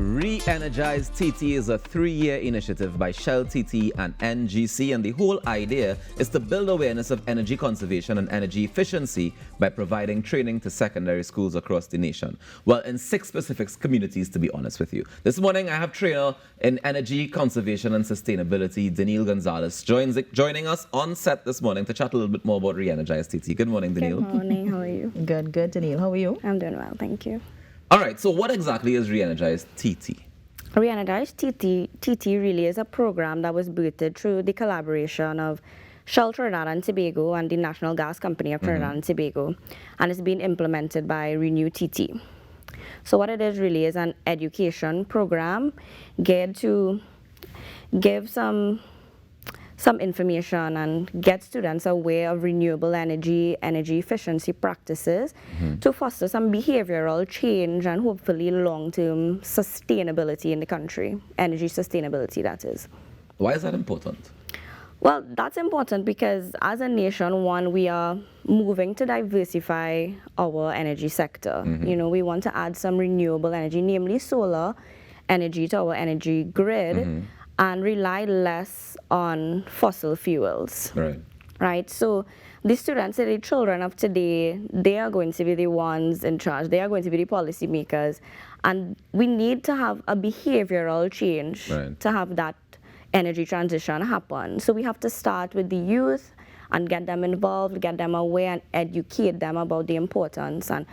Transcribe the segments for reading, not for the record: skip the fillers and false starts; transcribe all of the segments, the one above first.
Re-Energize TT is a 3-year initiative by Shell TT and NGC, and the whole idea is to build awareness of energy conservation and energy efficiency by providing training to secondary schools across the nation. Well, in 6 specific communities, to be honest with you. This morning, I have trainer in energy conservation and sustainability, Dinille Gonzales, joining us on set this morning to chat a little bit more about Re-Energize TT. Good morning, Dinille. Good morning. How are you? Good, Dinille. How are you? I'm doing well, thank you. All right, so what exactly is Re-Energize TT? Re-Energize TT really is a program that was birthed through the collaboration of Shell Trinidad and Tobago and the National Gas Company of Trinidad and Tobago, and it's been implemented by Renew TT. So what it is really is an education program geared to give some information and get students aware of renewable energy efficiency practices to foster some behavioral change and hopefully long-term sustainability in the country, energy sustainability, that is. Why is that important? Well, that's important because as a nation, one, we are moving to diversify our energy sector. You know, we want to add some renewable energy, namely solar energy, to our energy grid, and rely less on fossil fuels. Right? So the students, the children of today, they are going to be the ones in charge. They are going to be the policymakers. And we need to have a behavioral change to have that energy transition happen. So we have to start with the youth and get them involved, get them aware and educate them about the importance. And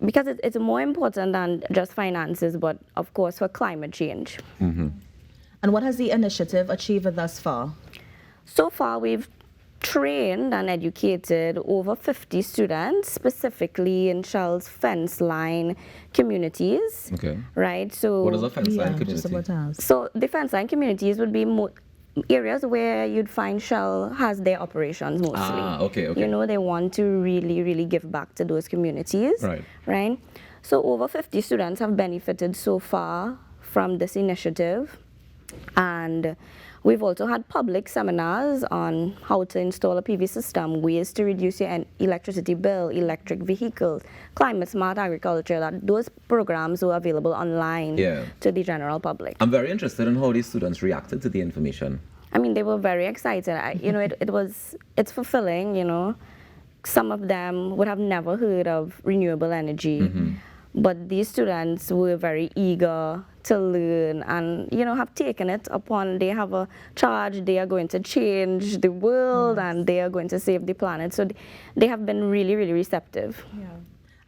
because it's more important than just finances, but of course for climate change. And what has the initiative achieved thus far? So far, we've trained and educated over 50 students, specifically in Shell's fence line communities. Right? So what is a fence line community? So the fence line communities would be areas where you'd find Shell has their operations mostly. You know, they want to really give back to those communities. Right? So over 50 students have benefited so far from this initiative. And we've also had public seminars on how to install a PV system, ways to reduce your electricity bill, electric vehicles, climate smart agriculture. That those programs were available online to the general public. I'm very interested in how these students reacted to the information. I mean, they were very excited. You know, it's fulfilling. You know, some of them would have never heard of renewable energy, but these students were very eager to learn and, you know, have taken it upon. They have a charge. They are going to change the world and they are going to save the planet. So they have been really receptive.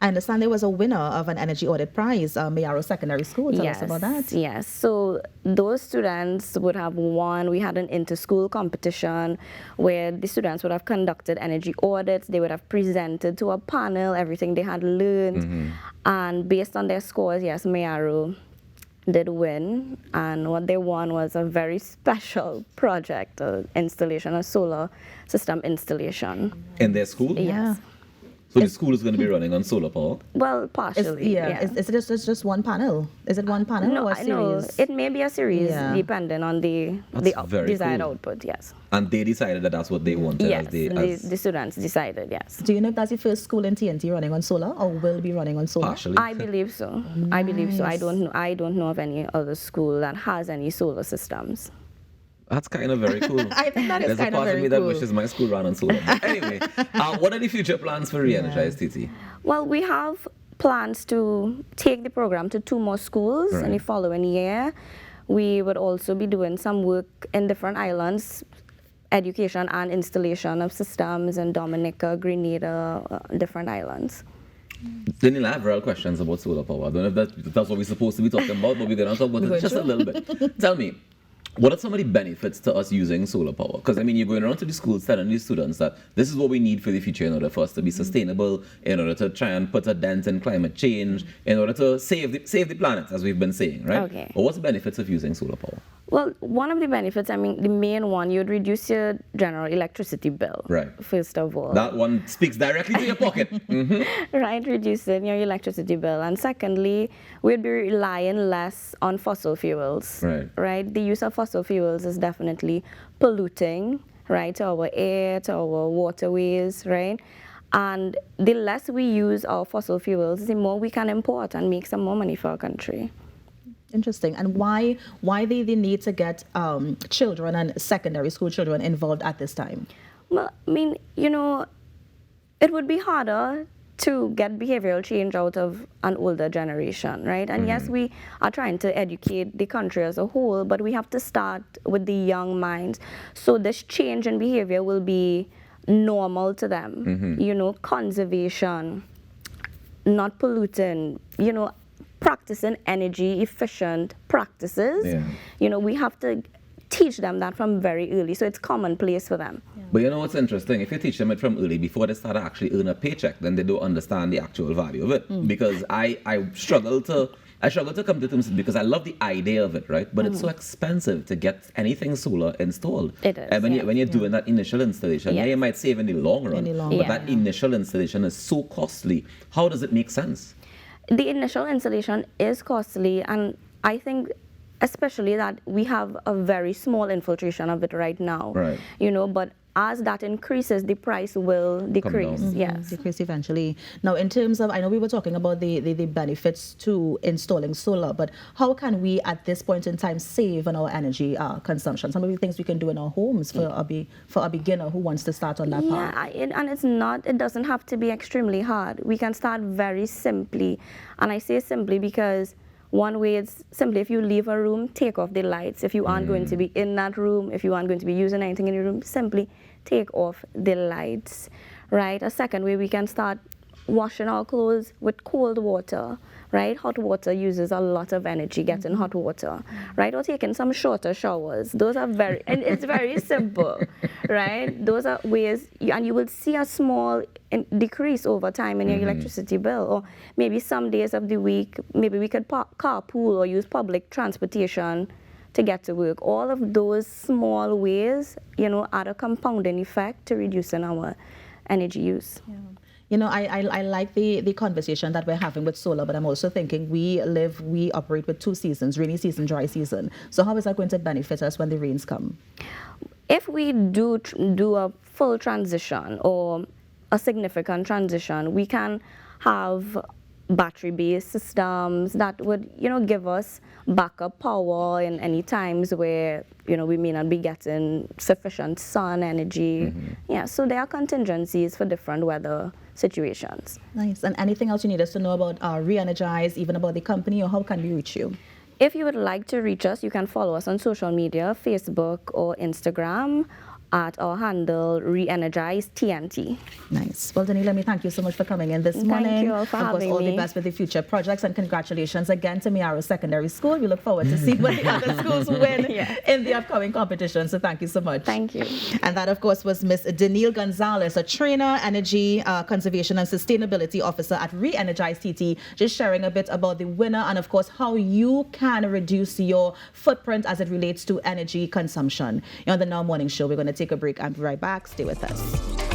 I understand there was a winner of an energy audit prize, Mayaro Secondary School. Tell us about that. Yes, so those students would have won. We had an inter-school competition where the students would have conducted energy audits. They would have presented to a panel everything they had learned. And based on their scores, yes, Mayaro did win, and what they won was a very special project, installation, a solar system installation. In their school? Yes. So the school is going to be running on solar power? Well, partially, Is it just one panel? Is it one panel or a series? No, it may be a series, depending on the desired output, yes. And they decided that that's what they wanted? Yes, the students decided, yes. Do you know if that's the first school in TNT running on solar or will be running on solar? Partially. I believe so. Nice. I believe so. I don't know of any other school that has any solar systems. That's kind of very cool. I think that is kind of very cool. There's a part of me that wishes my school ran on solar. Anyway, what are the future plans for Re-Energize TT? Well, we have plans to take the program to 2 more schools in the following year. We would also be doing some work in different islands, education and installation of systems in Dominica, Grenada, different islands. Dinille, I have real questions about solar power. I don't know if that's what we're supposed to be talking about, but we're going to talk about it just a little bit. Tell me, what are some of the benefits to us using solar power? Because, I mean, you're going around to the schools telling these students that this is what we need for the future in order for us to be sustainable, in order to try and put a dent in climate change, in order to save the planet, as we've been saying, right? But what's the benefits of using solar power? Well, one of the benefits, I mean, the main one, you'd reduce your general electricity bill. First of all. That one speaks directly to your pocket. Right, reducing your electricity bill. And secondly, we'd be relying less on fossil fuels. Right? The use of fossil fuels is definitely polluting, right, to our air, to our waterways, right? And the less we use our fossil fuels, the more we can import and make some more money for our country. Interesting. And why the need to get children and secondary school children involved at this time? Well, I mean, it would be harder to get behavioral change out of an older generation, right? And yes, we are trying to educate the country as a whole, but we have to start with the young minds. So this change in behavior will be normal to them. Conservation, not polluting, practicing energy efficient practices. We have to teach them that from very early, so it's commonplace for them. But you know what's interesting? If you teach them it from early, before they start to actually earn a paycheck, then they don't understand the actual value of it. Because I struggle to come to terms because I love the idea of it, right? But it's so expensive to get anything solar installed. It is. And when you're doing that initial installation, you might save in the long run, but that initial installation is so costly. How does it make sense? The initial installation is costly, and I think especially that we have a very small infiltration of it right now. Right. But as that increases, the price will decrease. Yes. Decrease eventually. Now, in terms of, I know we were talking about the benefits to installing solar, but how can we at this point in time save on our energy consumption? Some of the things we can do in our homes for a beginner who wants to start on that path. And it doesn't have to be extremely hard. We can start very simply. And I say simply because one way is simply if you leave a room, take off the lights. If you aren't going to be in that room, if you aren't going to be using anything in your room, simply take off the lights, right? A second way, we can start washing our clothes with cold water, right? Hot water uses a lot of energy, getting hot water, right? Or taking some shorter showers. Those are and it's very simple, right? Those are ways, and you will see a small decrease over time in your electricity bill. Or maybe some days of the week, maybe we could carpool or use public transportation to get to work. All of those small ways, add a compounding effect to reducing our energy use. I like the conversation that we're having with solar, but I'm also thinking we operate with 2 seasons, rainy season, dry season. So how is that going to benefit us when the rains come? If we do a full transition or a significant transition, we can have battery-based systems that would, give us backup power in any times where, we may not be getting sufficient sun energy. Yeah, so there are contingencies for different weather situations. Nice. And anything else you need us to know about Re-Energize, even about the company, or how can we reach you? If you would like to reach us, you can follow us on social media, Facebook or Instagram, at our handle Re-Energize TnT. Nice. Well, Dinille, let me thank you so much for coming in this morning. Thank you all for having me. Of course, all the best with the future projects, and congratulations again to Mayaro Secondary School. We look forward to seeing what the other schools win in the upcoming competition. So thank you so much. Thank you. And that, of course, was Miss Dinille Gonzales, a trainer, energy conservation and sustainability officer at Re-Energize TnT, just sharing a bit about the winner and, of course, how you can reduce your footprint as it relates to energy consumption. On the Now Morning Show, we're going to take a break and be right back. Stay with us.